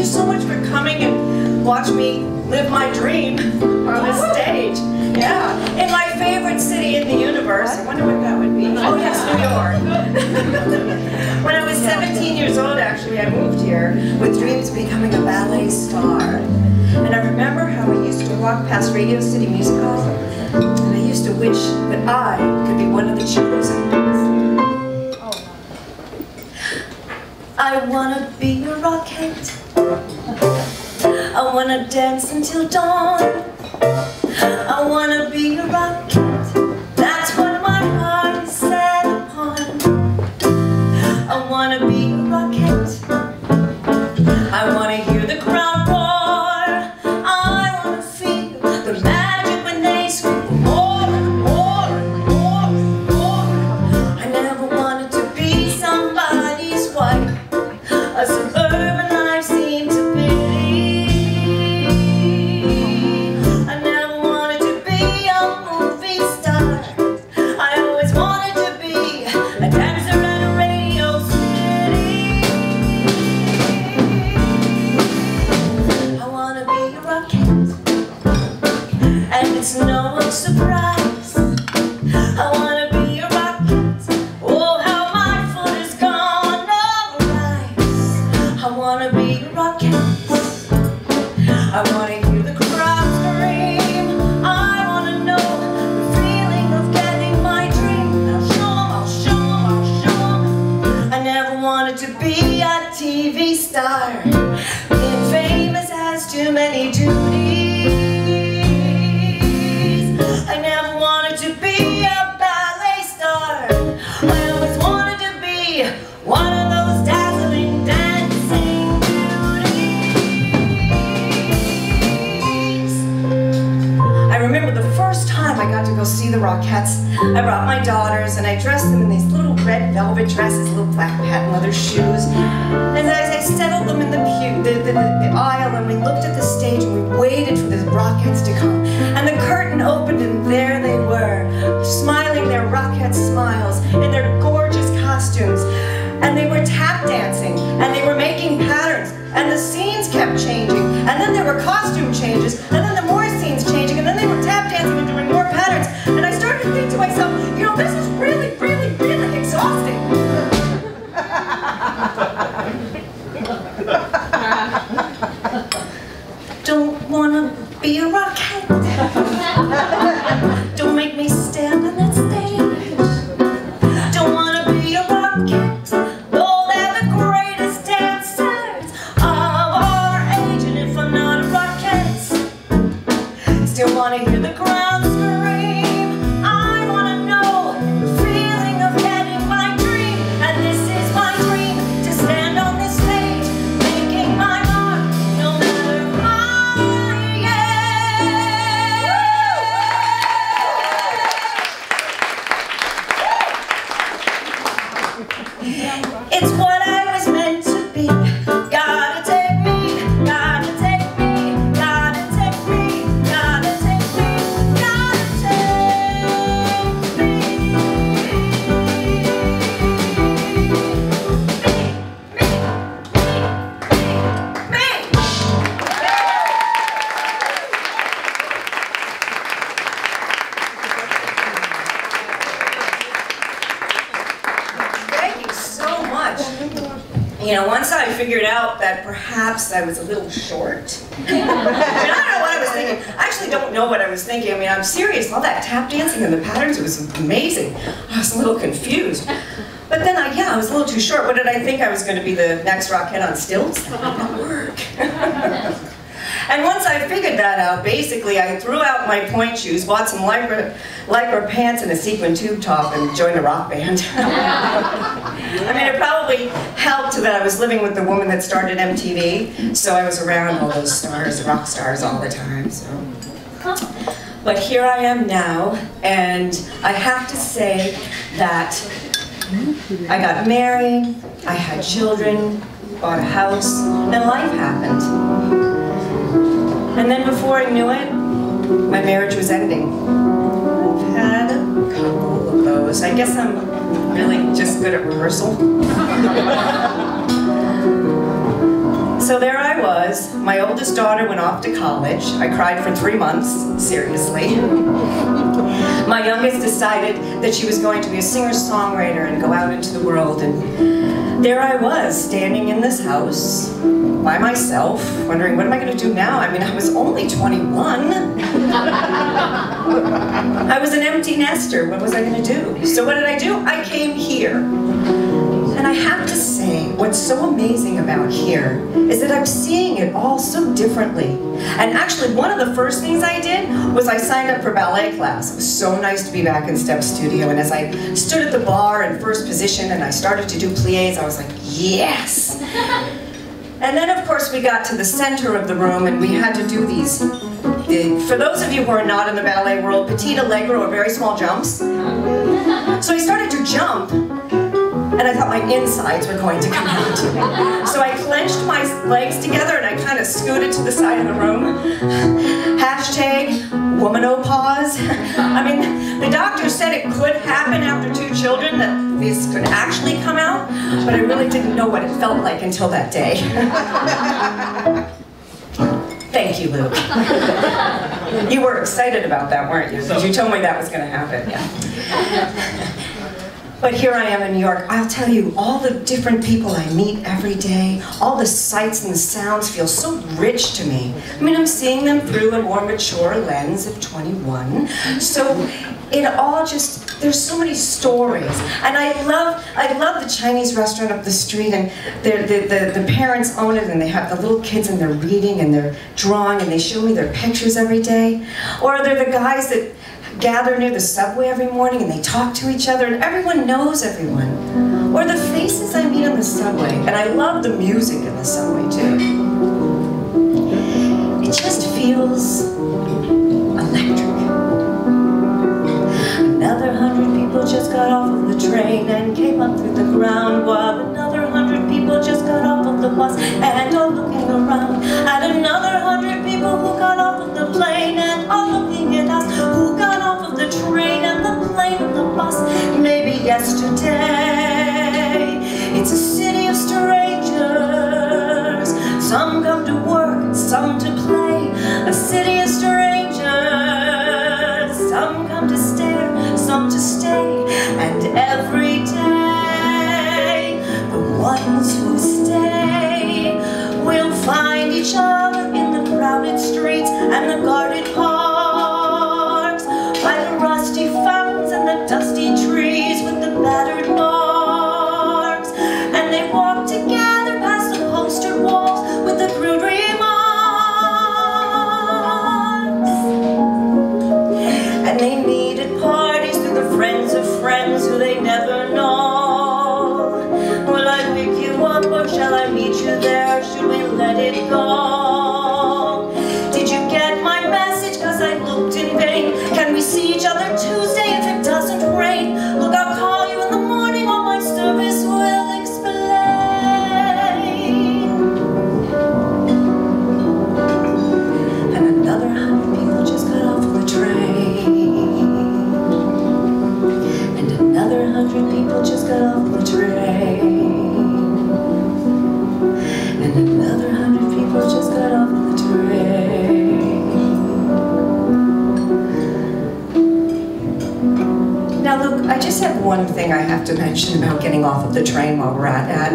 you so much for coming and watch me live my dream on the stage. Yeah, in my favorite city in the universe. I wonder what that would be. Oh yes, New York. When I was 17 years old, actually, I moved here with dreams of becoming a ballet star. And I remember how I used to walk past Radio City Music Hall, and I used to wish that I could be one of the chosen. I wanna be a rocket. I wanna dance until dawn. I wanna be a rocket. That's what my heart is set upon. I wanna be a rocket. I wanna hear the crowd roar. I wanna feel the magic when they scream more, more, more, more. I never wanted to be somebody's wife. A suburban life seemed to be. I never wanted to be a movie star. I always wanted to be a dancer at a Radio City. I wanna be a rocket, and it's no surprise. I wanna be a rocket. Oh, how my foot is gonna rise. I wanna be a rocket. I wanna hear the crowd scream. I wanna know the feeling of getting my dream. I'll show 'em, I'll show 'em, I'll show 'em. I never wanted to be a TV star. Being famous has too many duties. I never wanted to be a ballet star. I always wanted to be one of those dazzling dancing beauties. I remember the first time I got to go see the Rockettes. I brought my daughters and I dressed them in these little red velvet dresses, little black patent leather shoes. And I settled them in the aisle, and we looked at the stage and we waited for the Rockettes to come. And the curtain opened and there they were, smiling their Rockette smiles in their gorgeous costumes. And they were tap dancing and they were making patterns, and the scenes kept changing. And then there were costume changes, and then the more scenes changing, and then they were tap dancing and doing more patterns. And I started to think to myself, you know, this is really, really, really exhausting. Don't wanna be a rocket. Don't make me stand on that stage. Don't wanna be a rocket. Though they're the greatest dancers of our age. And if I'm not a rocket, still wanna hear the crowd scream. I wanna know the feeling of getting my dream. And this is my dream, to stand on this stage, making my mark, no matter my age. It's what I was meant to be. Gotta take me, gotta take me, gotta take me, gotta take me, gotta take me. Me. Thank you so much. You know, once I figured out that perhaps I was a little short. I don't know what I was thinking. I actually don't know what I was thinking. I mean, I'm serious. All that tap dancing and the patterns, it was amazing. I was a little confused. But then I was a little too short. What did I think? I was going to be the next Rockette on stilts? That did not work. And once I figured that out, basically I threw out my point shoes, bought some lycra pants and a sequin tube top, and joined a rock band. I mean, it probably helped that I was living with the woman that started MTV, so I was around all those stars, rock stars, all the time. So. But here I am now, and I have to say that I got married, I had children, bought a house, and life happened. And then before I knew it, my marriage was ending. I've had a couple of those. I guess I'm really just good at rehearsal. So there I was. My oldest daughter went off to college. I cried for 3 months, seriously. My youngest decided that she was going to be a singer-songwriter and go out into the world. And there I was, standing in this house by myself, wondering, what am I going to do now? I mean, I was only 21. I was an empty nester. What was I going to do? So what did I do? I came here. And I have to say, what's so amazing about here is that I'm seeing it all so differently. And actually, one of the first things I did was I signed up for ballet class. It was so nice to be back in step studio. And as I stood at the bar in first position and I started to do pliés, I was like, yes! And then, of course, we got to the center of the room and we had to do these, for those of you who are not in the ballet world, petit allegro, or very small jumps. So I started to jump, and I thought my insides were going to come out. So I clenched my legs together and I kind of scooted to the side of the room. Hashtag womanopause. I mean, the doctor said it could happen after 2 children, that this could actually come out, but I really didn't know what it felt like until that day. Thank you, Luke. You were excited about that, weren't you? Because you told me that was going to happen. Yeah. But here I am in New York. I'll tell you, all the different people I meet every day, all the sights and the sounds feel so rich to me. I mean, I'm seeing them through a more mature lens of 21. So it all just, there's so many stories. And I love the Chinese restaurant up the street, and the parents own it, and they have the little kids and they're reading and they're drawing and they show me their pictures every day. Or they're the guys that gather near the subway every morning and they talk to each other and everyone knows everyone. Or the faces I meet on the subway, and I love the music in the subway too. It just feels electric. Another 100 people just got off of the train and came up through the ground, while another 100 people just got off of the bus and are looking around at another 100 people who got off of the plane and are looking at us, who got off of the train and the plane and the bus maybe yesterday. It's a city of strangers. Some come to work, some to play. A city of strangers. Some come to stare, some to stay. And every day, the ones who stay will find each other in the crowded streets and the guarded parks, by the rusty fountains and the dusty trees with the battered marks. And they walk together past the poster walls with the crude remarks. And they meet at parties through the friends of friends who they never know. Will I pick you up or shall I meet you there? Should we let it go? Did you get my message? Cause I looked in vain. Can we see each other Tuesday if it doesn't rain? Look, I'll call you in the morning, all my service will explain. And another 100 people just got off of the train. And another 100 people just got off of the train. And another 100 people just got off of the train. Now look, I just have one thing I have to mention about getting off of the train while we're at that.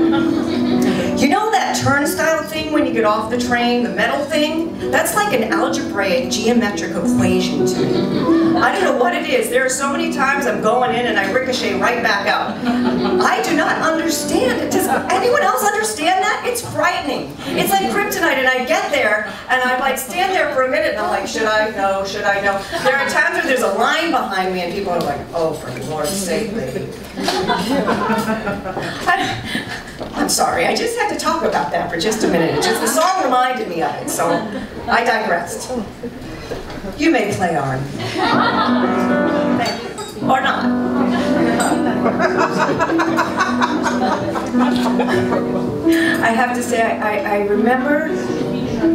You know that turnstile thing when you get off the train, the metal thing? That's like an algebraic geometric equation to me. I don't know what it is. There are so many times I'm going in and I ricochet right back out. I do not understand it. Does anyone else understand that? It's frightening. It's like kryptonite, and I get there and I like stand there for a minute and I'm like, should I go? Should I go? There are times where there's a line behind me and people are like, oh, for Lord's sake, lady. I'm sorry, I just had to talk about that for just a minute. The song reminded me of it, so I digressed. You may play on. Thank you. Or not. I have to say, I remember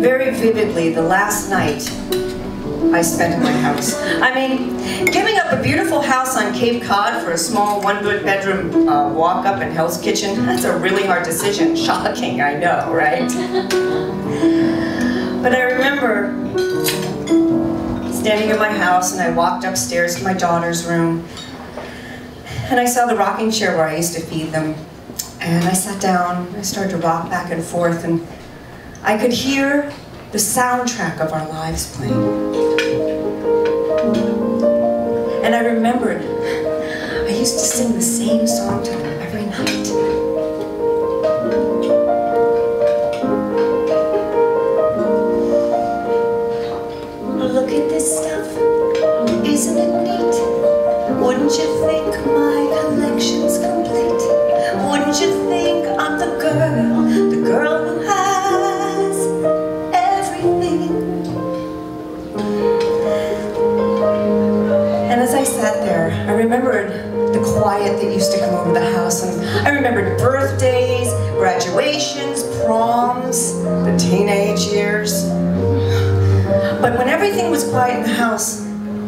very vividly the last night I spent in my house. I mean, giving up a beautiful house on Cape Cod for a small one-bedroom walk-up in Hell's Kitchen, that's a really hard decision. Shocking, I know, right? But I remember standing in my house, and I walked upstairs to my daughter's room, and I saw the rocking chair where I used to feed them. And I sat down, I started to rock back and forth, and I could hear the soundtrack of our lives playing. And I remembered, I used to sing the same song to them every night. Look at this stuff, isn't it neat? Wouldn't you think my collection's complete? Wouldn't you think I'm the girl who has everything? And as I sat there, I remembered the quiet that used to come over the house, and I remembered birthdays, graduations, proms, the teenage years. But when everything was quiet in the house,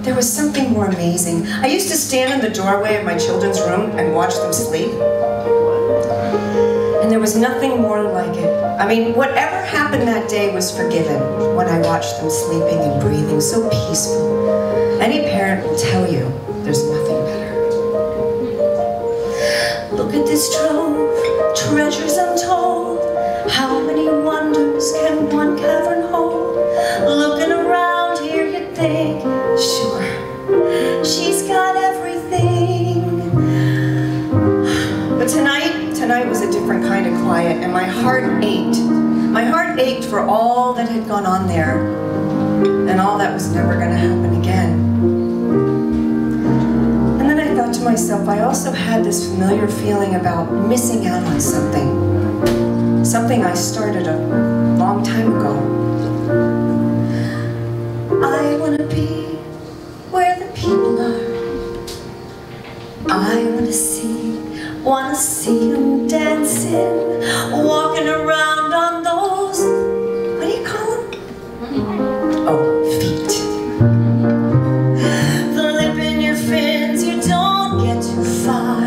there was something more amazing. I used to stand in the doorway of my children's room and watch them sleep. And there was nothing more like it. I mean, whatever happened that day was forgiven when I watched them sleeping and breathing, so peaceful. Any parent will tell you there's nothing better. Look at this trove, treasures untold. How many wonders can one cavern hold? Looking around here, you'd think, sure, she's got everything. But tonight was a different kind of quiet, and my heart ached. My heart ached for all that had gone on there, and all that was never going to happen again. And then I thought to myself, I also had this familiar feeling about missing out on something. Something I started a long time ago. I want to be where the people are. I want to see them dancing, walking around on those, what do you call them? Oh, feet. Flipping your fins, you don't get too far.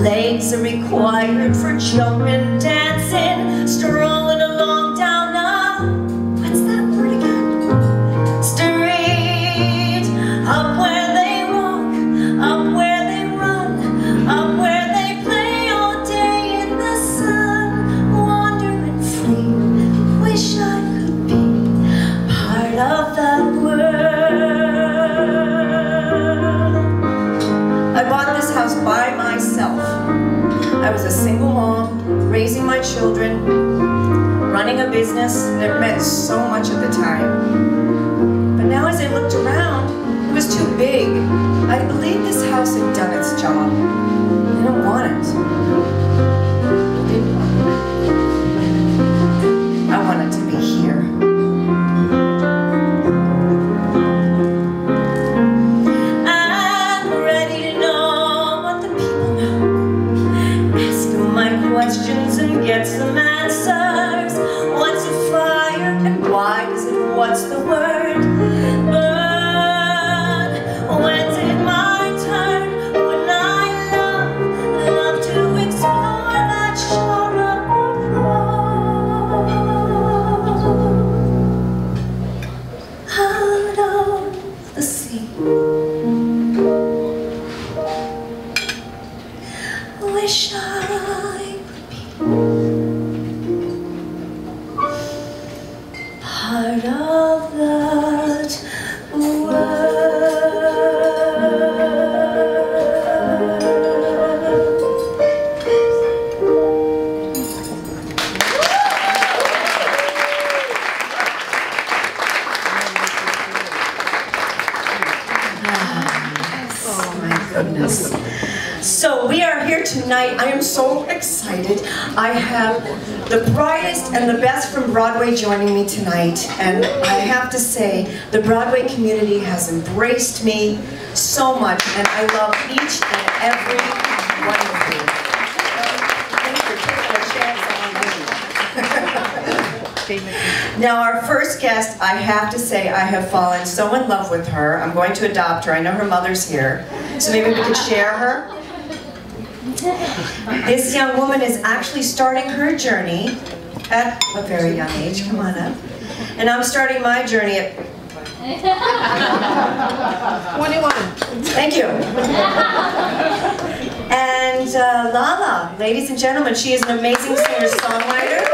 Legs are required for jumping, dancing, strolling along down a, what's that word again? Street, up where they walk, up where they run, up where they play all day in the sun, wandering free. Wish I could be part of that world. I bought this house by myself. I was a single mom, raising my children, running a business that meant so much at the time. But now as I looked around, it was too big. I believed this house had done its job. I don't want it. I didn't want it. I want it to be here. I'm ready to know what the people know. Ask them my questions and get some answers. What's a fire and why is it, what's the word? Burn. When's it my turn? When I love to explore that shore of the road. Out of the sea. Wish I could be part of that world. Oh my goodness. So we are here tonight. I am so excited. I have the brightest and the best from Broadway joining me tonight. And I have to say, the Broadway community has embraced me so much, and I love each and every one of you. Thanks for taking a chance on me. Now our first guest, I have to say, I have fallen so in love with her. I'm going to adopt her. I know her mother's here, so maybe we could share her. This young woman is actually starting her journey at a very young age. Come on up. And I'm starting my journey at 21. Thank you. And Lala, ladies and gentlemen, she is an amazing singer-songwriter.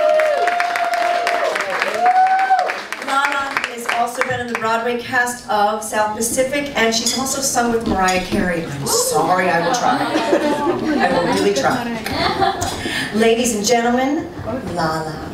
Lala has also been in the Broadway cast of South Pacific, and she's also sung with Mariah Carey. I'm sorry, I will try. I will really try. Ladies and gentlemen, Lala.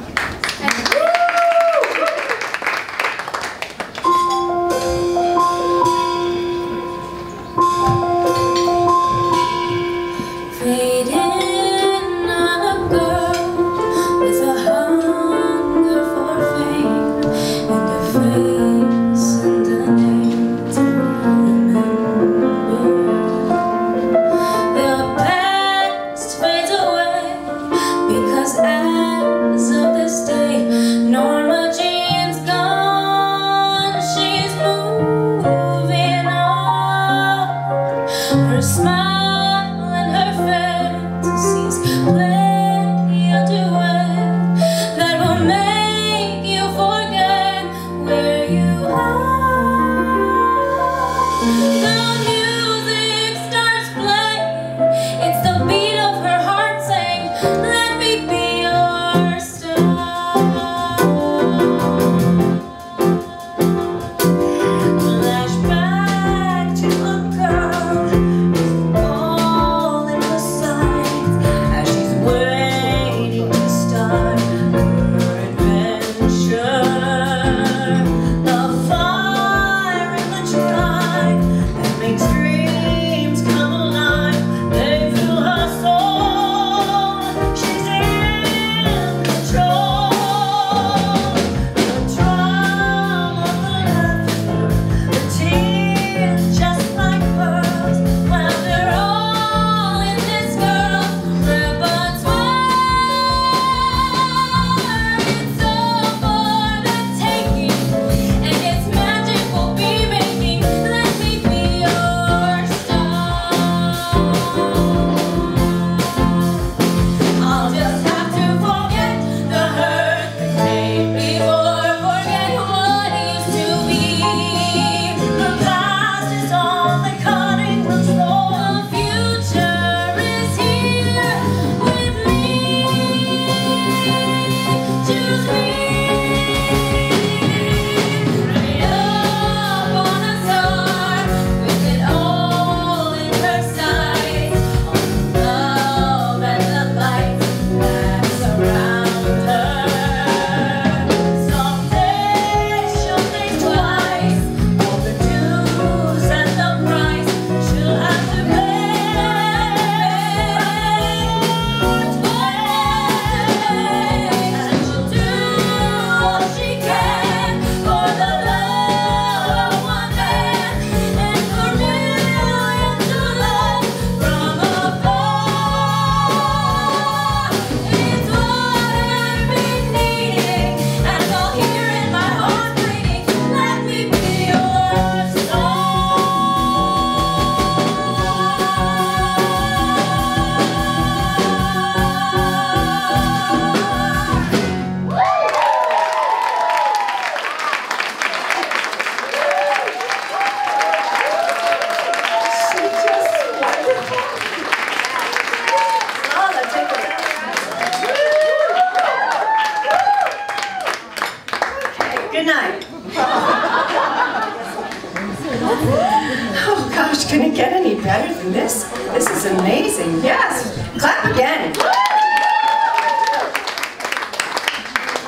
Oh gosh, can it get any better than this? This is amazing. Yes. Clap again.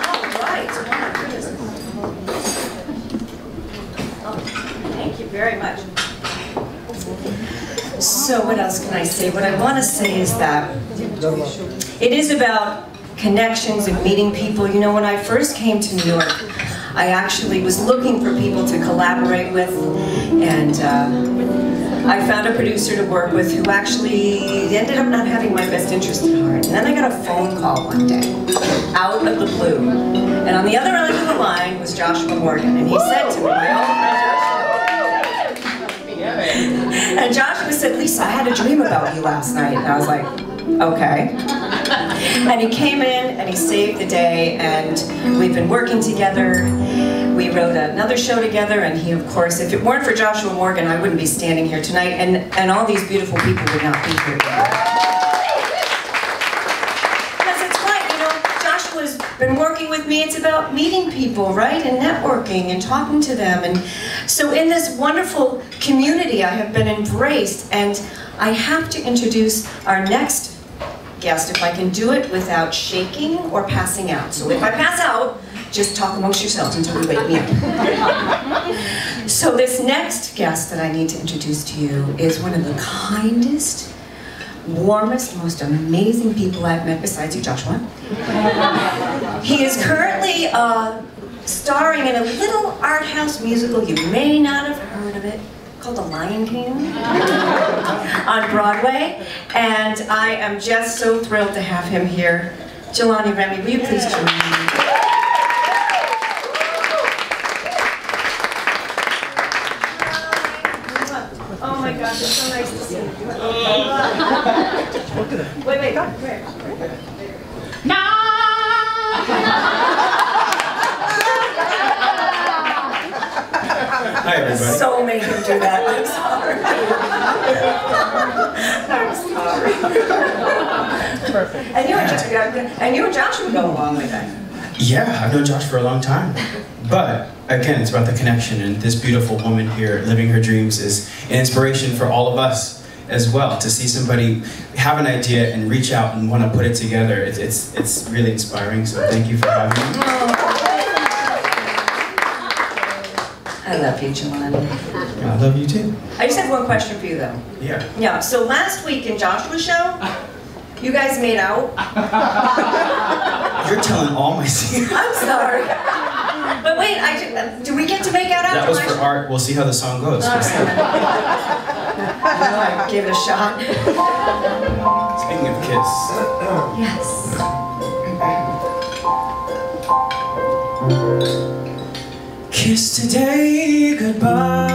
All right. Thank you very much. So what else can I say? What I want to say is that it is about connections and meeting people. You know, when I first came to New York, I actually was looking for people to collaborate with, and I found a producer to work with who actually ended up not having my best interest at heart. And then I got a phone call one day, out of the blue. And on the other end of the line was Joshua Morgan. And he said to me, my old friend Joshua, and Joshua said, Lisa, I had a dream about you last night. And I was like, okay. And he came in and he saved the day, and we've been working together. We wrote another show together, and he, of course, if it weren't for Joshua Morgan, I wouldn't be standing here tonight, and all these beautiful people would not be here today. Because it's right, you know, Joshua's been working with me. It's about meeting people, right, and networking and talking to them. And so in this wonderful community, I have been embraced, and I have to introduce our next guest, if I can do it without shaking or passing out. So if I pass out, just talk amongst yourselves until you wake me up. So this next guest that I need to introduce to you is one of the kindest, warmest, most amazing people I've met, besides you, Joshua. He is currently starring in a little art house musical. You may not have heard of it, called The Lion King on Broadway, and I am just so thrilled to have him here. Jelani Remy, will you please join me? Oh my gosh, it's so nice to see you. Wait, come here. No! Hi, everybody. So made him do that. I'm sorry. I'm sorry. Perfect. And you and Joshua go along with that. Yeah, I've known Josh for a long time. But again, it's about the connection, and this beautiful woman here living her dreams is an inspiration for all of us as well. To see somebody have an idea and reach out and want to put it together, it's really inspiring. So thank you for having me. I love you, Jelani. I love you too. I just have one question for you, though. Yeah. Yeah. So last week in Joshua's show, you guys made out. You're telling all my secrets. I'm sorry. But wait, do we get to make out after That was my for show? art. We'll see how the song goes. I give it a shot. Speaking of kiss. Yes. Kiss today goodbye.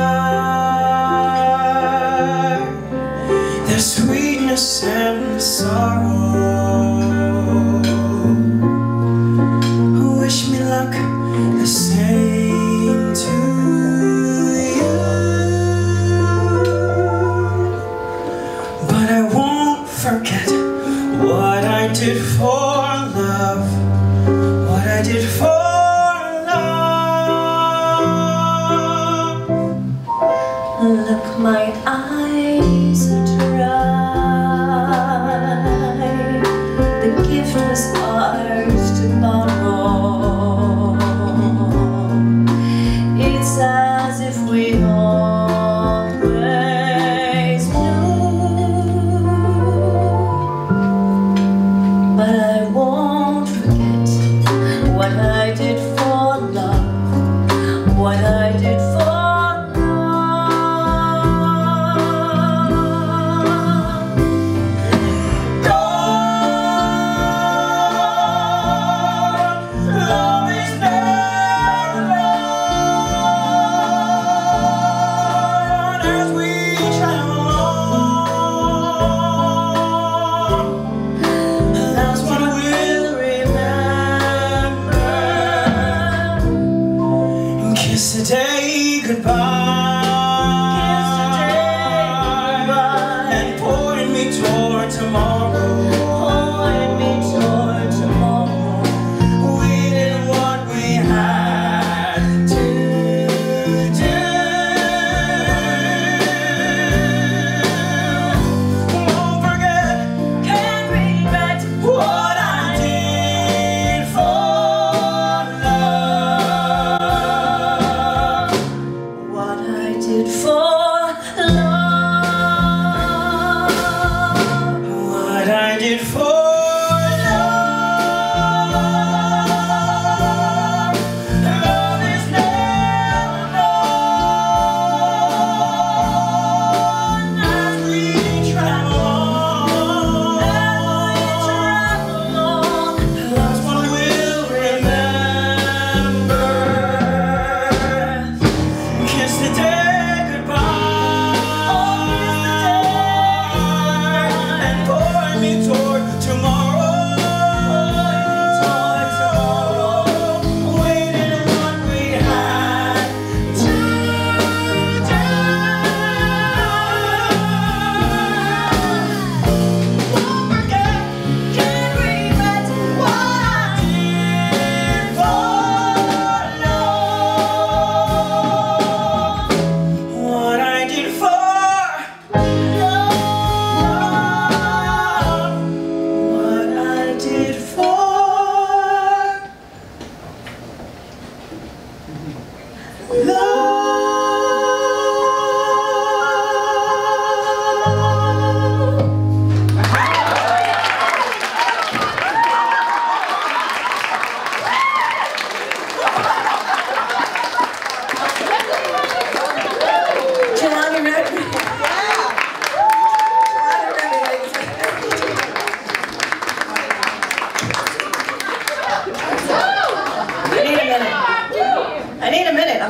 There's sweetness and sorrow. Wish me luck, the same to you. But I won't forget what I did for love. What I did for Look, my eyes are dry. The gift was ours tomorrow. It's as if we always knew. But I won't forget what I did for love. What I did for today goodbye, and point me toward tomorrow. Point me toward tomorrow. We did what we had to do. Won't forget, can't regret what I did for love. What I did for love. What I did for love. Love is never known.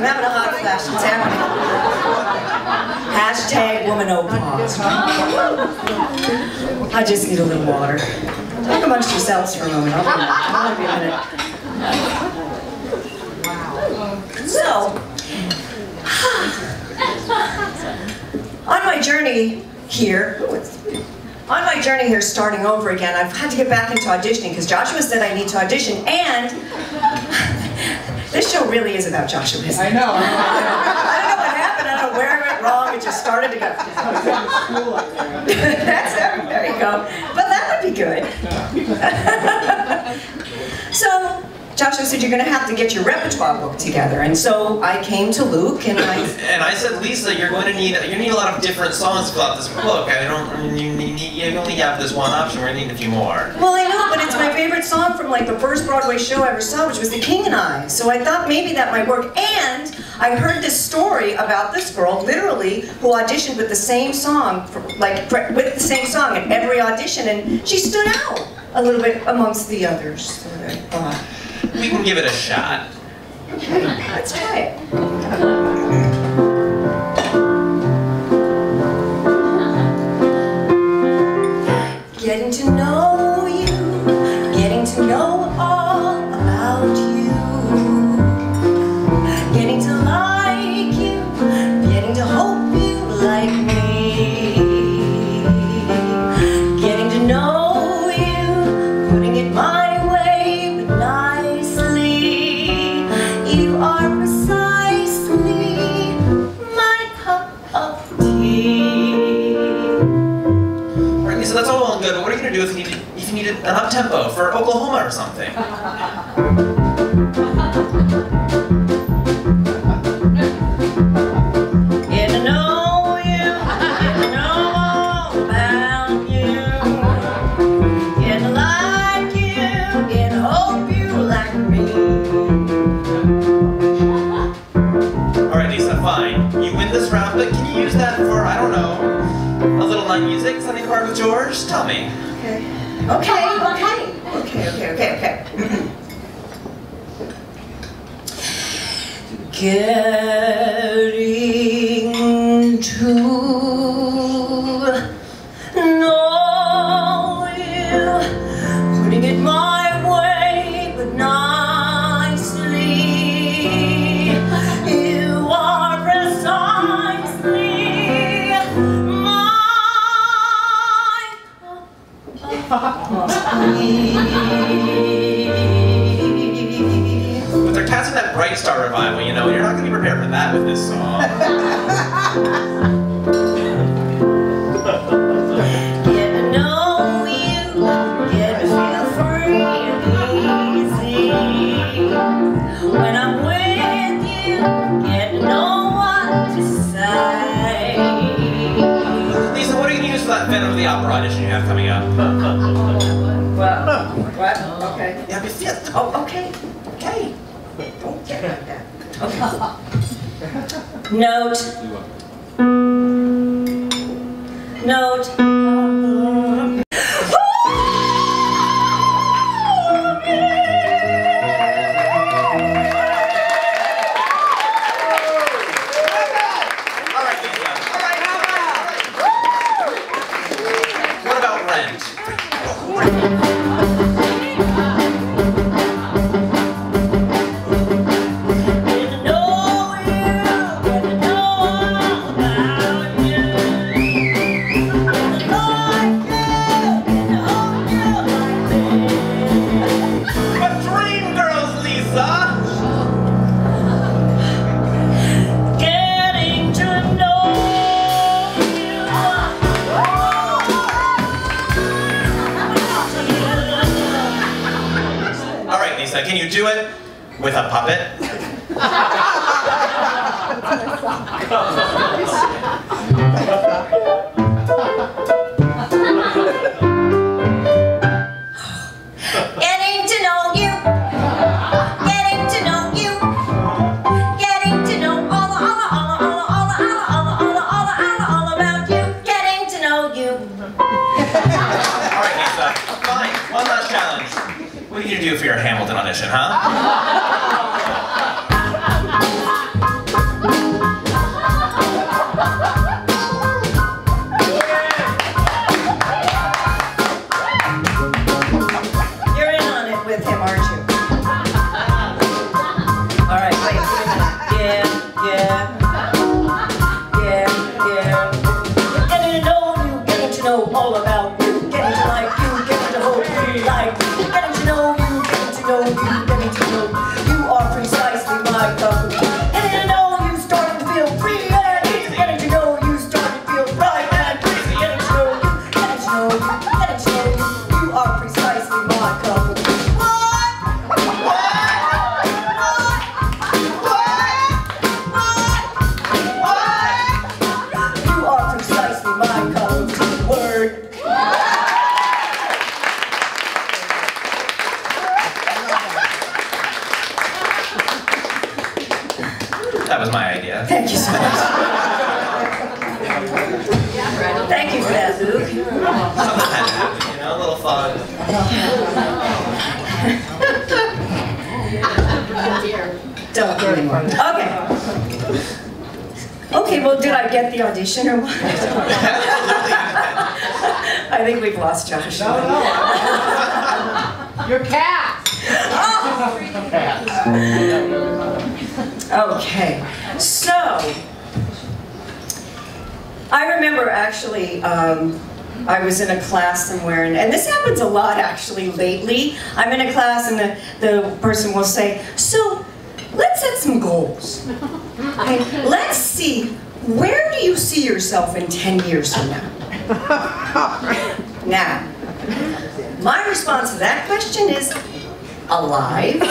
I'm having a hot flash. It's happening. Hashtag womanopause. I just need a little water. Talk amongst yourselves for a moment. I'll be a minute. So, on my journey here, starting over again, I've had to get back into auditioning because Joshua said I need to audition, and this show really is about Joshua, isn't it? I know. I don't know what happened, I don't know where I went wrong, it just started to go. There you go. But that would be good. So, Joshua said, you're going to have to get your repertoire book together, and so I came to Luke, and I said, Lisa, you're going to need a lot of different songs to fill out this book. You only have this one option. We're going to need a few more. Well, I know, but it's my favorite song from like the first Broadway show I ever saw, which was The King and I. So I thought maybe that might work. And I heard this story about this girl, literally, who auditioned with the same song, with the same song at every audition, and she stood out a little bit amongst the others. So I thought, we can give it a shot. let's try it. Getting to know you, getting to know all about you, getting to like you, getting to hope you like me, getting to know you, putting it my way but nicely. You are precisely my cup of tea. Alright, so that's all well and good, but what are you going to do if you need an up-tempo for Oklahoma or something? Get to know you, get to know all about you, get to like you, get to hope you like me. Alright, Lisa, fine. You win this round, but can you use that for, I don't know, a little night music? Something part with George? Tell me. Okay. Getting to know you, putting it my way but nicely. You are precisely my But they're casting that Bright Star revival, you know, and you're not going to be prepared for that with this song. Get to know you, get to feel free and easy. When I'm with you, get to know what to say. Lisa, what are you going to use for that Phantom of the Opera audition you have coming up? What? Okay. Yeah, but yeah. Oh, okay. Okay. Don't get like that. Okay. Note. Note. Alright, Lisa. What about Rent? Can you do it with a puppet? Getting to know you. Getting to know you. Getting to know all about you. Getting to know you. All right, Lisa. Fine. One last challenge. What are you gonna do for your Hamilton audition, huh? fun. Don't do anymore. Okay. Okay, well, did I get the audition or what? I think we've lost Josh. No. Your cat. Okay, so I remember actually I was in a class somewhere, and this happens a lot actually lately. I'm in a class and the person will say, so let's set some goals. Okay, let's see, where do you see yourself in 10 years from now? Now, my response to that question is alive.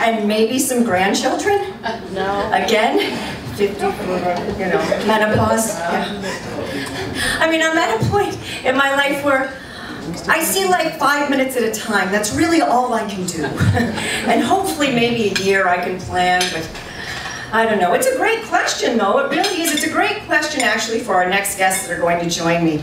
And maybe some grandchildren? No. Again, 50, menopause. Yeah. I mean, I'm at a point in my life where I see like 5 minutes at a time. That's really all I can do. And hopefully maybe a year I can plan, but I don't know. It's a great question though, it really is. It's a great question actually for our next guests that are going to join me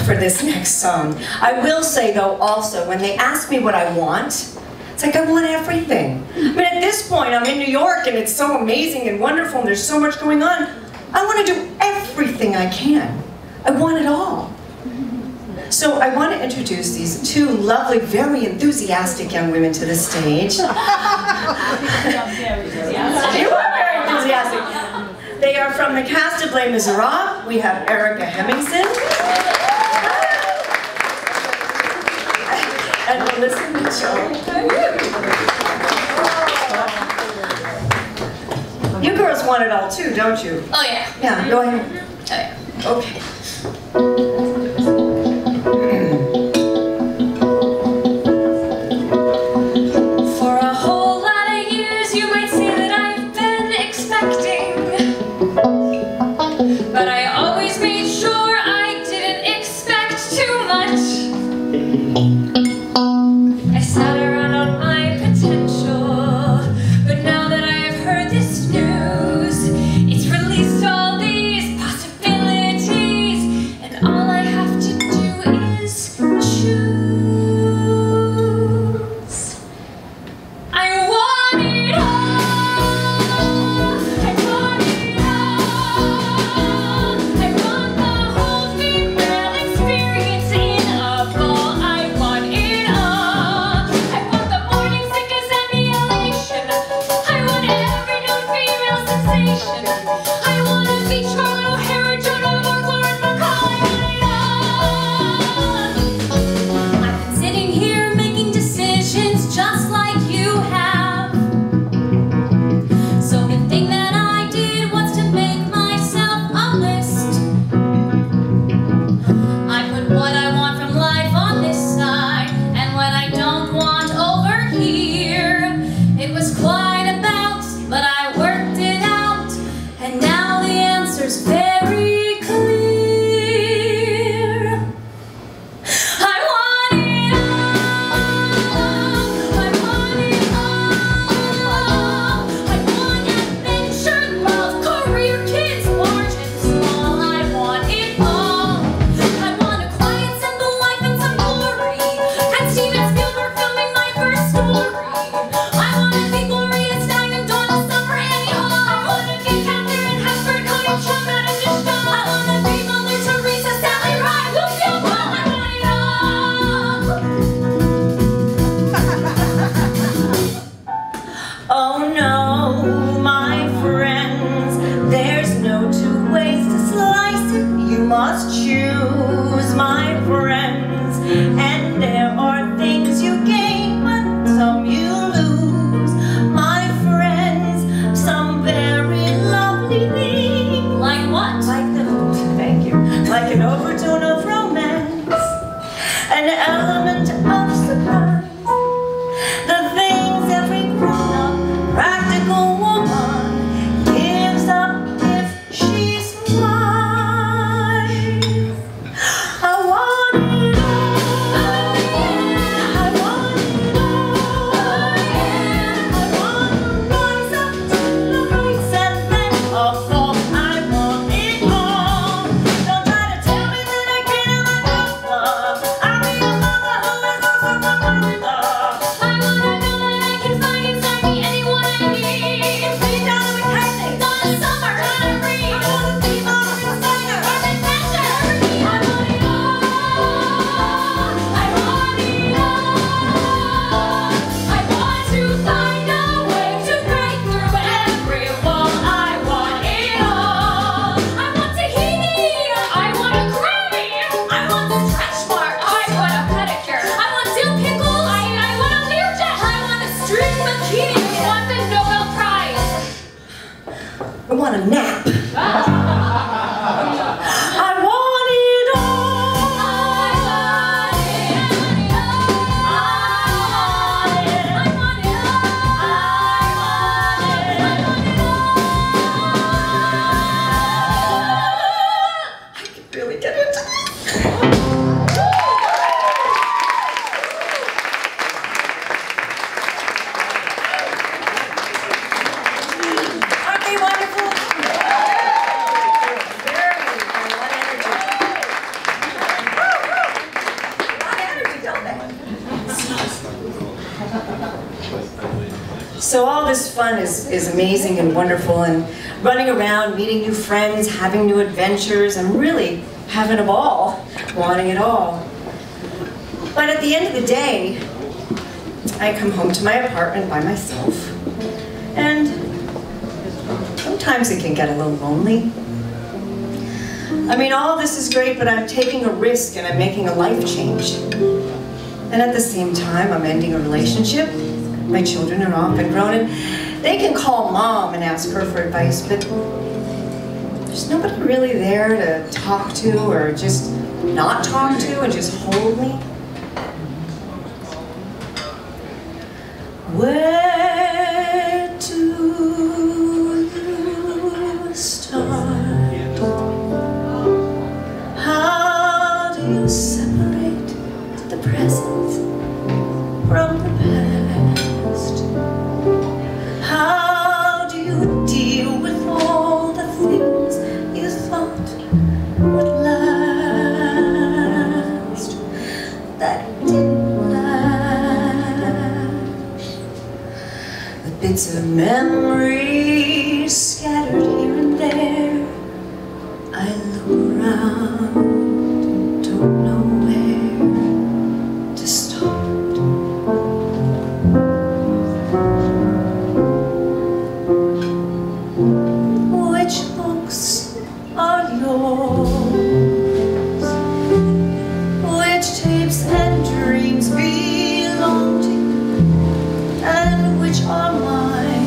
for this next song. I will say though also, when they ask me what I want, it's like I want everything. I mean, at this point, I'm in New York and it's so amazing and wonderful and there's so much going on. I want to do everything I can. I want it all. So I want to introduce these two lovely, very enthusiastic young women to the stage. You are very enthusiastic. They are from the cast of Les Miserables. We have Erica Hemmingson. And Melissa Mitchell. You girls want it all too, don't you? Oh yeah. Yeah, go ahead. Oh yeah. Okay. For a whole lot of years you might say that I've been expecting, but I always made sure I didn't expect too much. I sat around on my potential, but now that I have heard this news, it's released all these possibilities, and all I have to do is choose. I want it all. I want it all. I want the whole female experience in a ball. I want it all. I want the morning sickness and the elation. I want every known female sensation. I want to be Charlotte O'Hara, Joan of Arc, Lauren Bacall. I want it all. I've been sitting here making decisions just like you have. So the thing that I did was to make myself a list. I put what I want from life on this side and what I don't want over here. It was quite a bout, but I worked it out, and now the answer's very clear. I want it all. I want it all. I want adventure, love, career, kids, large and small. I want it all. I want a quiet, simple life and some glory. And Steven Spielberg filming my first story. I want to be Gloria Steinem, Donna Summer, Annie Hall. I want to be Catherine Hepburn, Connie Chung, Madame de Staël. I want to be Mother Teresa, Sally Ride, Lucille Ball. I want it all. Oh no, my friends, there's no two ways to slice it. You must choose, my friends. And there are things you gain, but some you lose, my friends. Some very lovely things. Like what? Thank you. Like an overtone of romance, an element of surprise. The things every grown-up, practical woman gives up if she's wise. I want it all. I want it all. I want to rise up to the heights and then a fall. I want it all. Don't try to tell me that I can't have my love. So all this fun is amazing and wonderful, and running around, meeting new friends, having new adventures. I'm really having a ball, wanting it all. But at the end of the day, I come home to my apartment by myself, and sometimes it can get a little lonely. I mean, all this is great, but I'm taking a risk and I'm making a life change. And at the same time, I'm ending a relationship. My children are off and grown, and they can call mom and ask her for advice, but there's nobody really there to talk to or just not talk to and just hold me. Where do you start? How do you separate the present from the past? How do you deal with all the things you thought would last that didn't last? The bits of memories scattered here and there. I look around, don't know where to start. Which books are yours? Which tapes and dreams belong to you? And which are mine?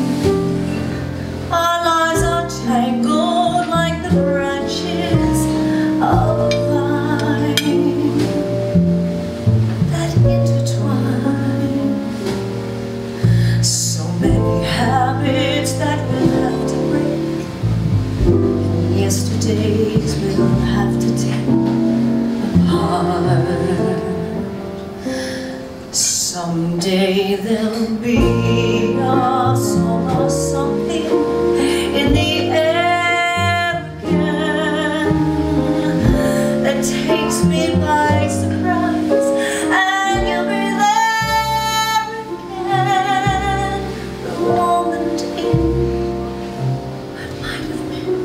Our lives are tangled like the branches of a vine that intertwine. So many habits that we'll have to break, and yesterdays we'll have to take apart. Someday there'll be a song or something in the air again that takes me by surprise, and you'll be there again. The moment in what might have been.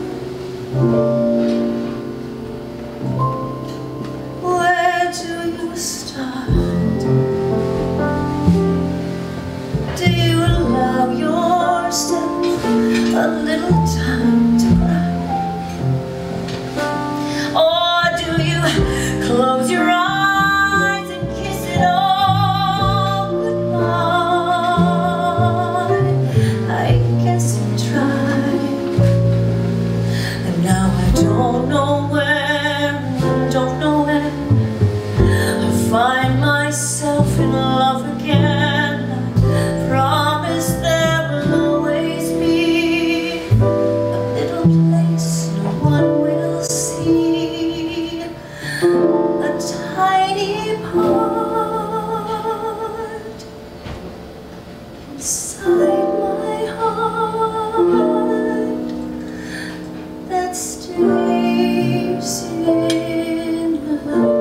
Where do you start? Do you allow yourself a little time to cry? Or do you close your eyes and kiss it all goodbye? I guess you tried, and now I don't know where, and don't know when I find myself in love again. Promise there will always be a little place no one will see, a tiny part inside my heart that stays in love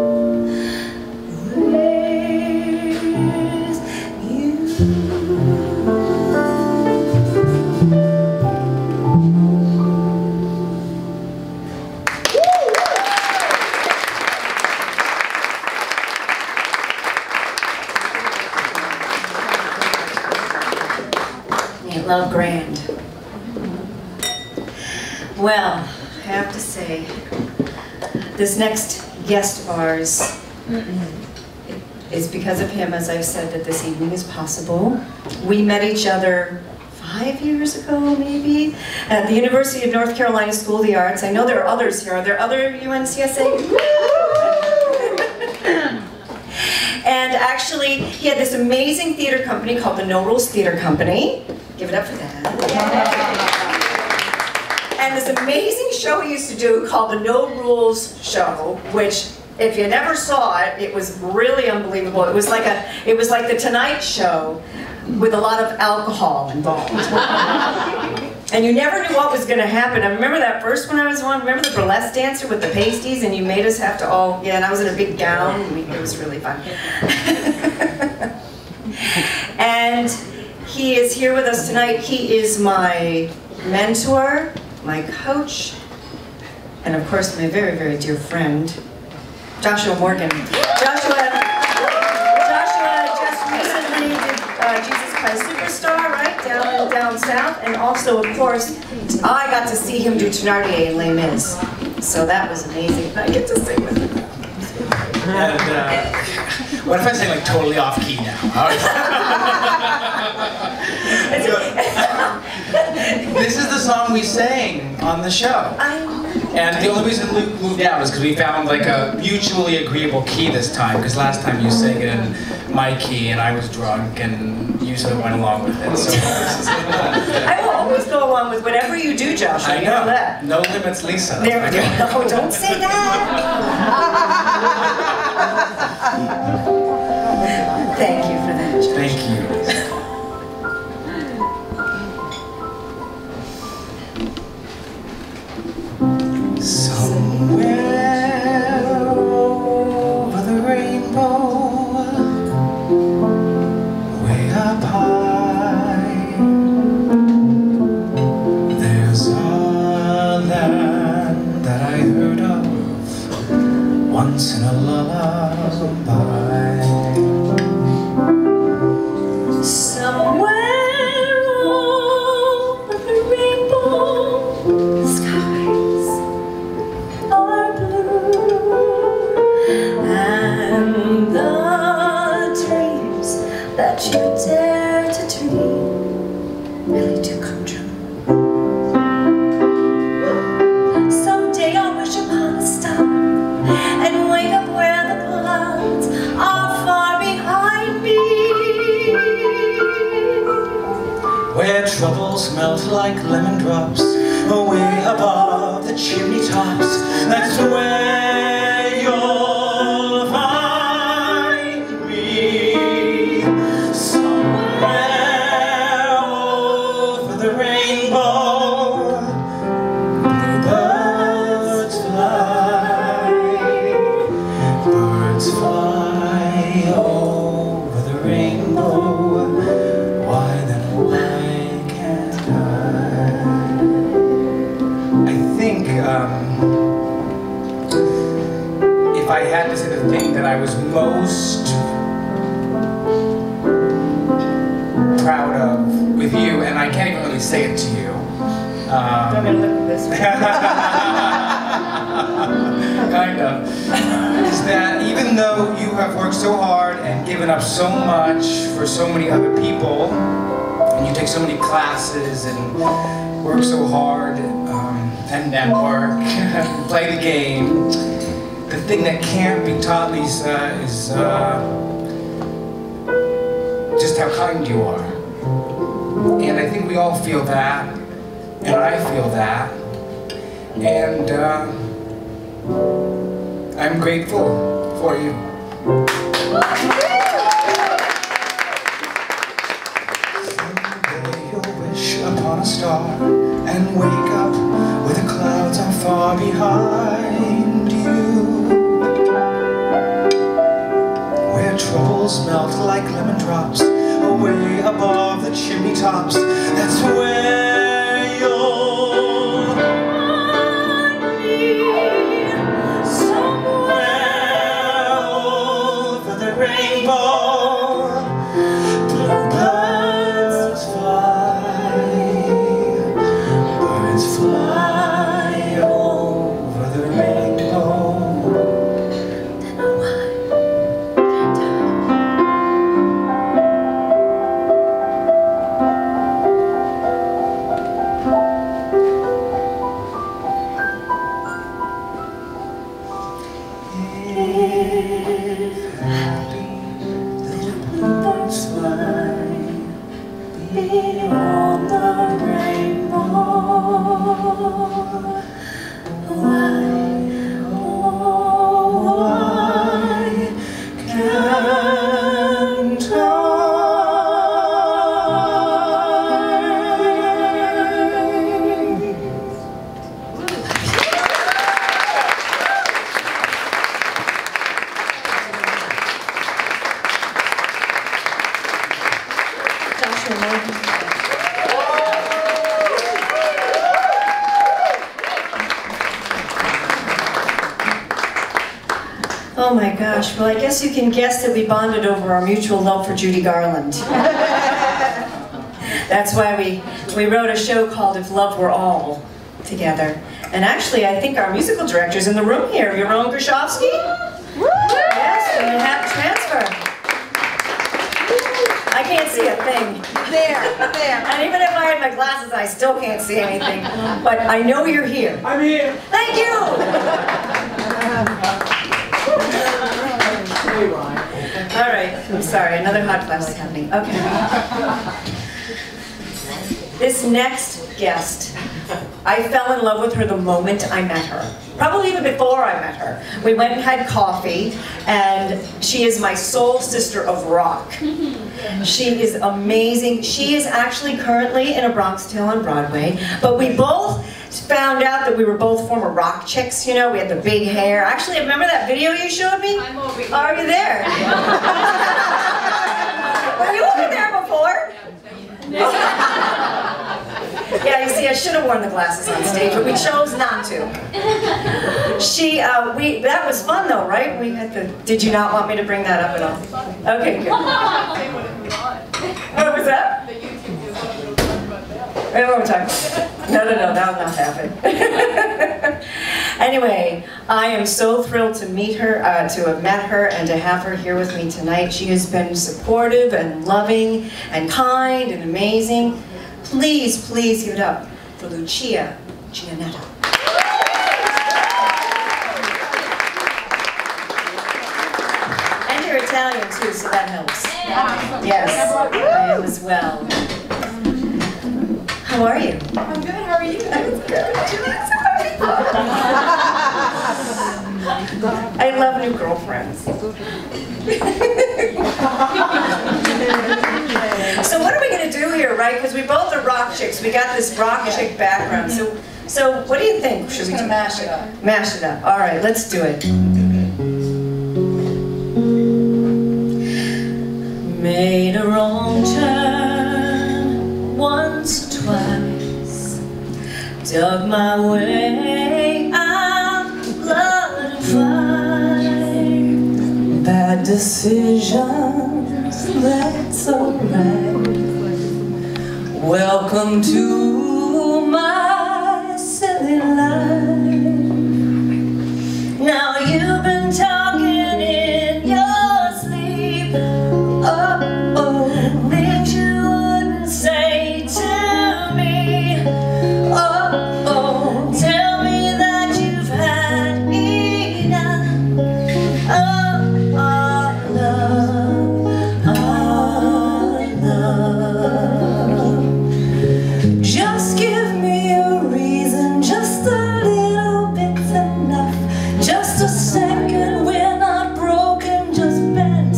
with you. Ain't love grand? Well, I have to say, this next guest of ours, it's because of him, as I've said, that this evening is possible. We met each other 5 years ago, maybe, at the University of North Carolina School of the Arts. I know there are others here. Are there other UNCSA? And actually, he had this amazing theater company called the No Rules Theater Company. Give it up for that. And this amazing show he used to do called the No Rules Show, which, if you never saw it, it was really unbelievable. It was like the Tonight Show with a lot of alcohol involved. And you never knew what was going to happen. I remember that first one I was on. Remember the burlesque dancer with the pasties, and you made us have to all, yeah, and I was in a big gown. It was really fun. And He is here with us tonight. He is my mentor, my coach, and of course my very, very dear friend, Joshua Morgan. Joshua just recently did Jesus Christ Superstar, right, down south, and also, of course, I got to see him do Thenardier in Les Mis, so that was amazing. I get to sing with him. And what if I sing like totally off key now? This is the song we sang on the show. And the only reason Luke moved out is because we found like a mutually agreeable key this time, because last time you sang it in my key and I was drunk and you sort of went along with it. So I will always go along with whatever you do, Joshua. I know that. No limits, Lisa. There, no, don't say that. Thank you for that, Joshua. Thank you. Somewhere over the rainbow, way up high, there's a land that I heard of once in a lullaby. Somewhere over the rainbow, skies are blue, and the dreams that you dare to dream really do come true. Someday I'll wish upon a star and wake up where the clouds are far behind me, where troubles melt like lemon drops, away above the chimney tops. That's where you'll find me. Somewhere over the rainbow, bluebirds fly. Birds fly over the rainbow. Why then why can't I think if I had to say the thing that I was most proud of with you, and I can't even really say it to you. I'm going to look at this way. Kind of. Is that even though you have worked so hard and given up so much for so many other people, and you take so many classes and work so hard and network and play the game, the thing that can't be taught, Lisa, is just how kind you are. And I think we all feel that, and I feel that, and I'm grateful for you. Someday you'll wish upon a star and wake up where the clouds are far behind you, where troubles melt like lemon drops, away above the chimney tops. That's where you'll find me. Somewhere over the rainbow, bluebirds fly. Birds fly over the rainbow. then why can't I? If happy my gosh. Well, I guess you can guess that we bonded over our mutual love for Judy Garland. That's why we wrote a show called If Love Were All together. And actually, I think our musical director's in the room here, Yaron Gershovsky. Yes, from Manhattan Transfer. I can't see a thing. There. And even if I had my glasses, I still can't see anything. But I know you're here. I'm here. Thank you! All right, I'm sorry, another hot flash is happening. Okay. This next guest, I fell in love with her the moment I met her. Probably even before I met her. We went and had coffee, and she is my soul sister of rock. She is amazing. She is actually currently in A Bronx Tale on Broadway, but we both found out that we were both former rock chicks, you know, we had the big hair. Actually, remember that video you showed me? I'm over here. Are you there? Were you over there before? Yeah, you see, I should have worn the glasses on stage, but we chose not to. That was fun though, right? We had the, did you not want me to bring that up at all? Okay, good. What was that? Wait, what were we talking about? No, that will not happen. Anyway, I am so thrilled to meet her, to have met her, and to have her here with me tonight. She has been supportive and loving and kind and amazing. Please, please give it up for Lucia Gianetta. And you're Italian too, so that helps. Yes, I am as well. How are you? I'm good, how are you? I'm good. I love new girlfriends. So what are we going to do here, right? Because we both are rock chicks. We got this rock chick background. So what do you think? Should we mash it up? Mash it up. All right, let's do it. Made a wrong turn once or twice. Dug my way out, blood and fire. Bad decisions, that's alright. Welcome to my silly life. Now you've been talking in your sleep. Oh, things you wouldn't say to me. Oh, tell me that you've had enough. Oh, our love. Just give me a reason, just a little bit's enough. Just a second, we're not broken, just bent.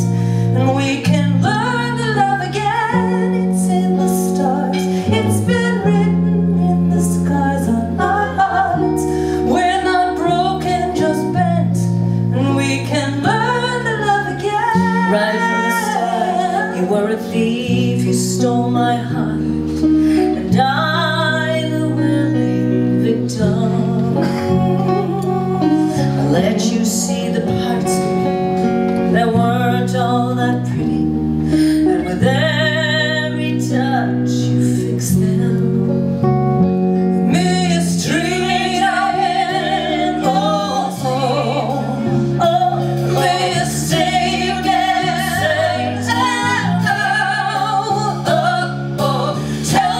And we can learn to love again. It's in the stars, it's been written in the scars on our hearts. We're not broken, just bent. And we can learn to love again. Right from the start, you were a thief, you stole my heart. And I, the willing victim, I let you see the parts of me that weren't all that pretty. And with every touch, you fix them. Mistreat I am also. Oh, mistake and say, oh, tell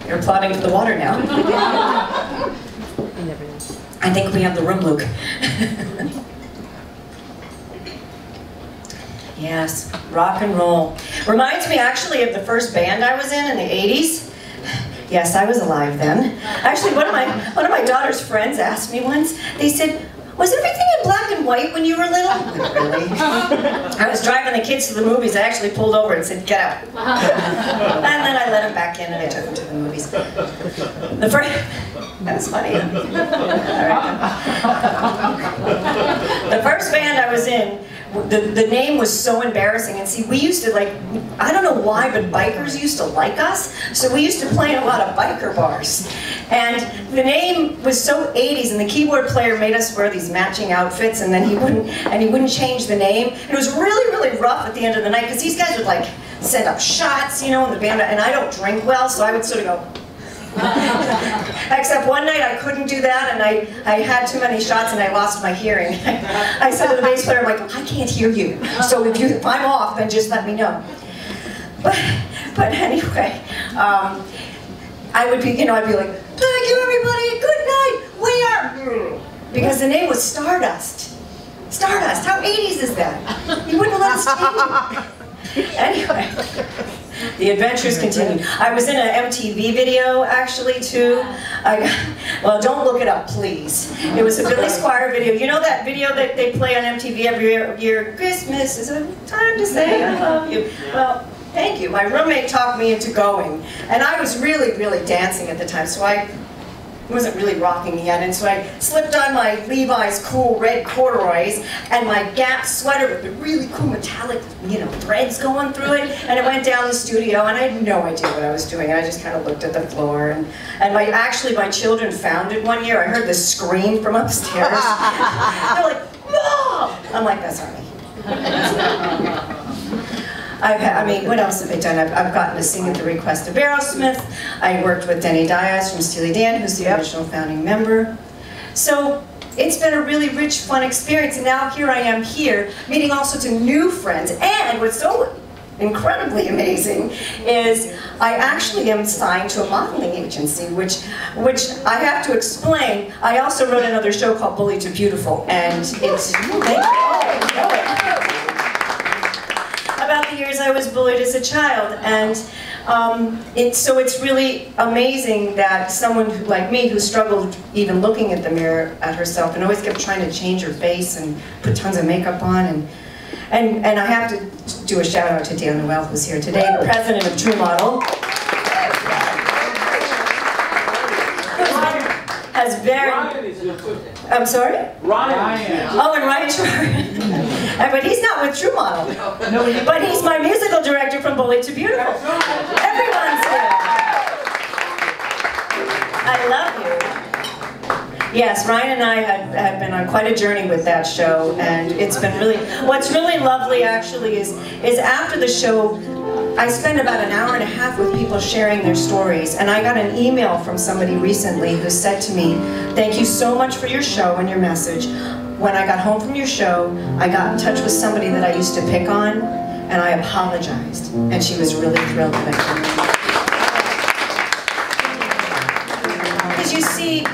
You're applauding to the water now. I think we have the room, Luke. Yes, rock and roll. Reminds me actually of the first band I was in the 80s. Yes, I was alive then. Actually, one of my daughter's friends asked me once, they said, was everything in black and white when you were little? Really? I was driving the kids to the movies. I actually pulled over and said, get out. And then I let them back in and I took them to the movies. The first, that's funny. All right. The first band I was in, the name was so embarrassing. And see, we used to like, I don't know why, but bikers used to like us. So we used to play in a lot of biker bars. And the name was so 80s, and the keyboard player made us wear these matching outfits, and then he wouldn't change the name. It was really, really rough at the end of the night, because these guys would like send up shots, you know, in the band, and I don't drink well, so I would sort of go. Except one night I couldn't do that, and I had too many shots and I lost my hearing. I said to the bass player, I'm like, I can't hear you, so if I'm off, then just let me know. But anyway, I would be, you know, I'd be like, thank you everybody, good night, we are, because the name was Stardust. Stardust, how 80s is that? You wouldn't let us change it. Anyway, the adventures continued. I was in an MTV video actually too. Well, don't look it up, please. It was a Billy Squier video. You know that video that they play on MTV every year? Christmas is a time to say I love you. Well, thank you. My roommate talked me into going. And I was really, really dancing at the time, so I wasn't really rocking yet. And so I slipped on my Levi's cool red corduroys and my Gap sweater with the really cool metallic, you know, threads going through it. And I went down the studio and I had no idea what I was doing. I just kind of looked at the floor. And actually my children found it one year. I heard the scream from upstairs. They're like, Mom! I'm like, that's not me. I mean, what else have I done? I've gotten to sing at the request of Aerosmith. I worked with Denny Dias from Steely Dan, who's the original founding member. So it's been a really rich, fun experience. And now here I am here, meeting all sorts of new friends. And what's so incredibly amazing is I actually am signed to a modeling agency, which I have to explain. I also wrote another show called Bully to Beautiful, and it's about the years I was bullied as a child, and so it's really amazing that someone like me who struggled even looking at the mirror at herself and always kept trying to change her face and put tons of makeup on, and I have to do a shout out to Dale Noel, who's here today, the president of True Model. Has very... I'm sorry? Ryan. Oh, and Ryan Schwartz. But he's not with True Model. But he's my musical director from Bully to Beautiful. Everyone's here. I love you. Yes, Ryan and I have been on quite a journey with that show, and it's been really... What's really lovely, actually, is after the show, I spend about an hour and a half with people sharing their stories, and I got an email from somebody recently who said to me, thank you so much for your show and your message. When I got home from your show, I got in touch with somebody that I used to pick on, and I apologized, and she was really thrilled that I did. Because you see,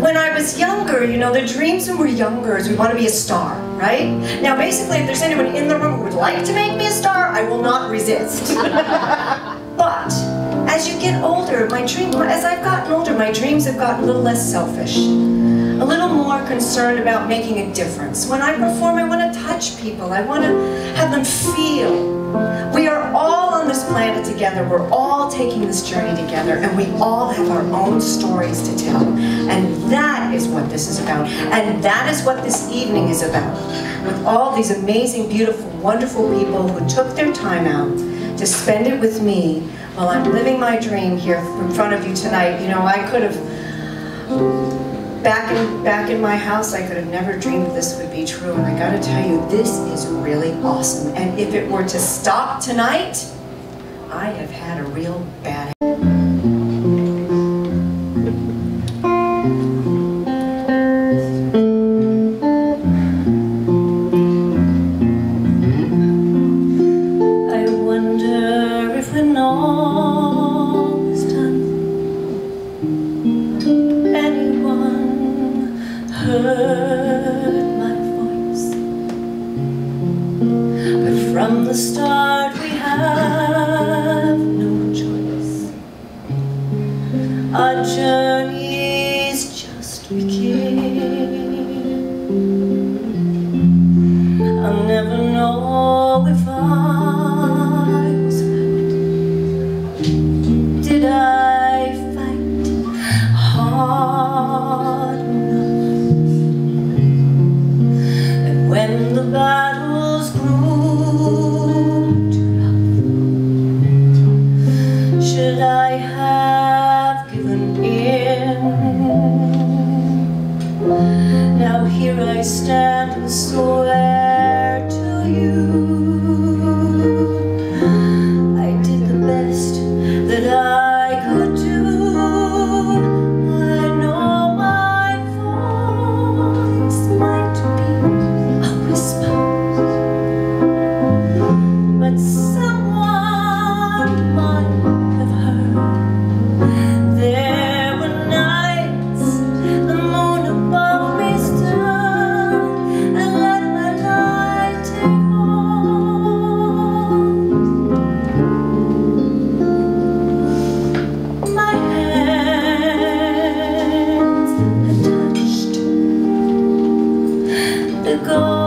when I was younger, you know, the dreams when we're younger is we want to be a star, right? Now basically, if there's anyone in the room who would like to make me a star, I will not resist. But as you get older, as I've gotten older, my dreams have gotten a little less selfish, a little more concerned about making a difference. When I perform, I want to touch people. I want to have them feel. We are all on this planet together. We're all taking this journey together, and we all have our own stories to tell. And that is what this is about. And that is what this evening is about. With all these amazing, beautiful, wonderful people who took their time out to spend it with me while I'm living my dream here in front of you tonight. You know, I could have, back in my house, I could have never dreamed this would be true. And I gotta tell you, this is really awesome. And if it were to stop tonight, I have had a real bad I wonder if when all is done, our journey's just beginning. I'll never know if I was hurt. Did I fight hard enough? And when the battles grew tough, should I have given in? Now here I stand and swear to you, I did the best that I could do. I know my voice might be a whisper, but someone might have heard. There were nights the moon above me stood and let my light take hold. My hands had touched the gold.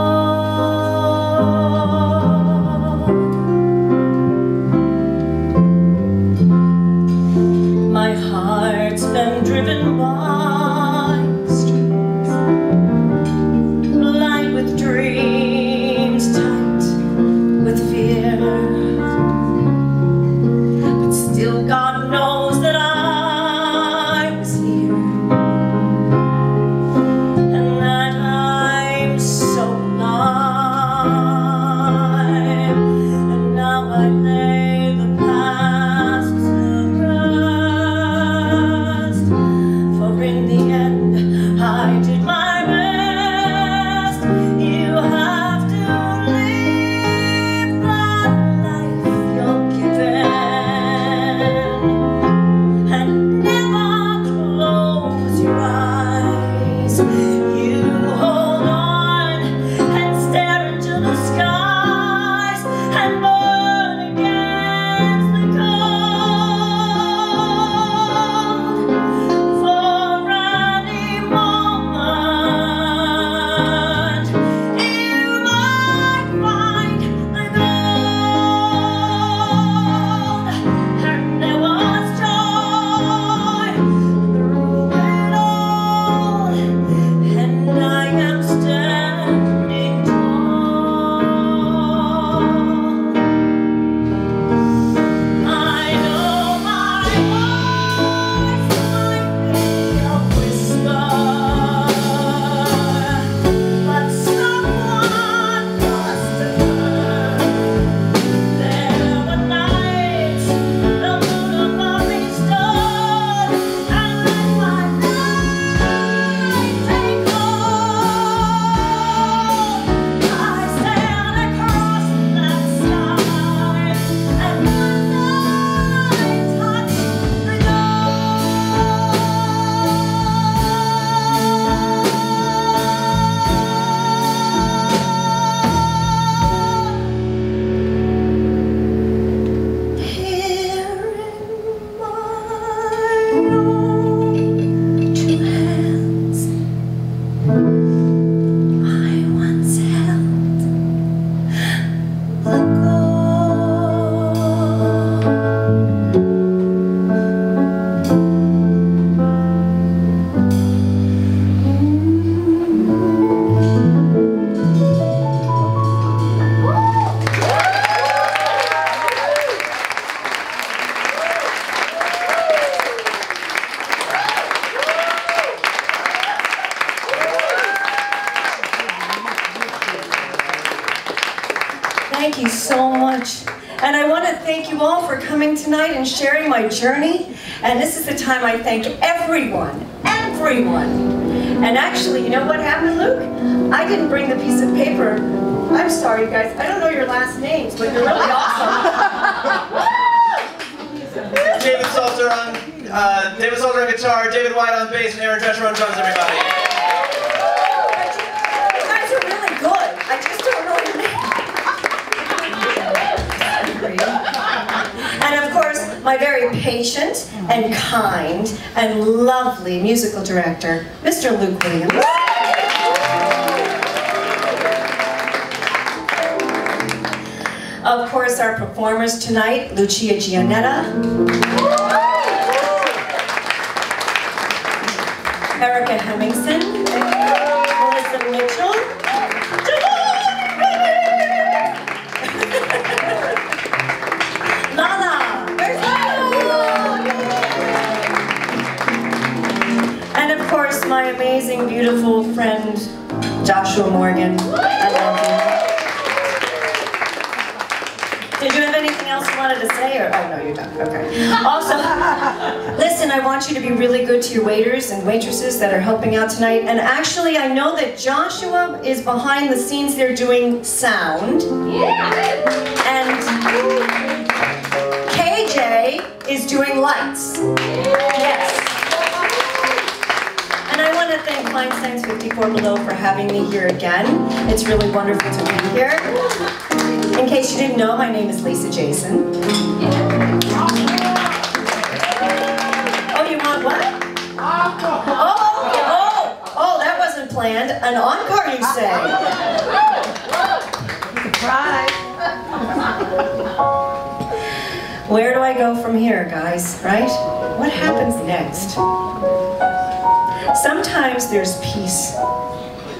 My heart's been driven by streets, blind with dreams, tight with fear. But still God knows that I was here, and that I'm so alive. And now I lay the past to rest, for in the end I did my best. You have to live that life you're given, and never close your eyes. You hold on and stare into the skies and burn against the cold. For any moment you might find the gold. And there was joy through it all, and I am standing tall. I know my voice might be a whisper, but someone must have heard. There were nights the moon above me stood and let my light take hold. I stand across that sky, and my light touched the Here in my own two hands, I once held the Thank you so much. And I want to thank you all for coming tonight and sharing my journey. And this is the time I thank everyone. And actually, you know what happened, Luke? I didn't bring the piece of paper. I'm sorry, you guys. I don't know your last names, but you're really awesome. David Salter on guitar, David White on bass, and Aaron Drescher on drums, everybody. You guys are really good. I just don't know your name. And of course, my very patient and kind and lovely musical director, Mr. Luke Williams. Of course, our performers tonight, Lucia Gianetta, Erica Hemmingson, Melissa Mitchell, Lala, where's Lala? And of course, my amazing, beautiful friend, Joshua Morgan. I love you. Did you have anything else you wanted to say? Or, oh no, you're done, okay. Also, listen, I want you to be really good to your waiters and waitresses that are helping out tonight. And actually, I know that Joshua is behind the scenes there doing sound. Yeah. And KJ is doing lights. Yes. And I want to thank Feinstein's 54 Below for having me here again. It's really wonderful to be here. In case you didn't know, my name is Lisa Jason. Oh, you want what? Oh, that wasn't planned. An encore, you say? You can try. Where do I go from here, guys, right? What happens next? Sometimes there's peace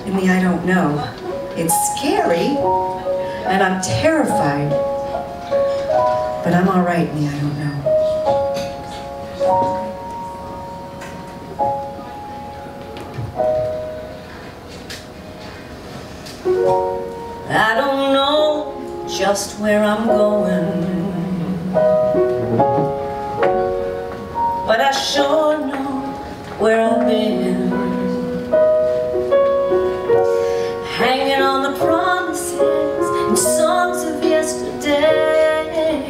in the I don't know. It's scary. And I'm terrified, but I'm all right in the I don't know. I don't know just where I'm going, but I sure know where I've been. Hanging on the promises and songs of yesterday,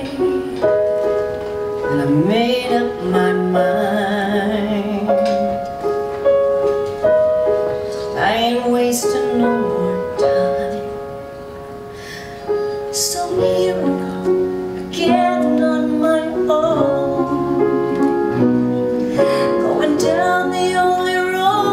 and I made up my mind. I ain't wasting no more time. So here I go again on my own, going down the only road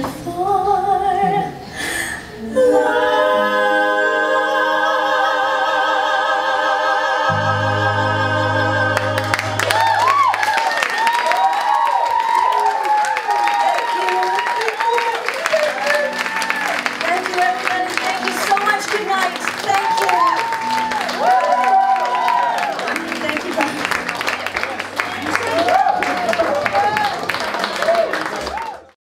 for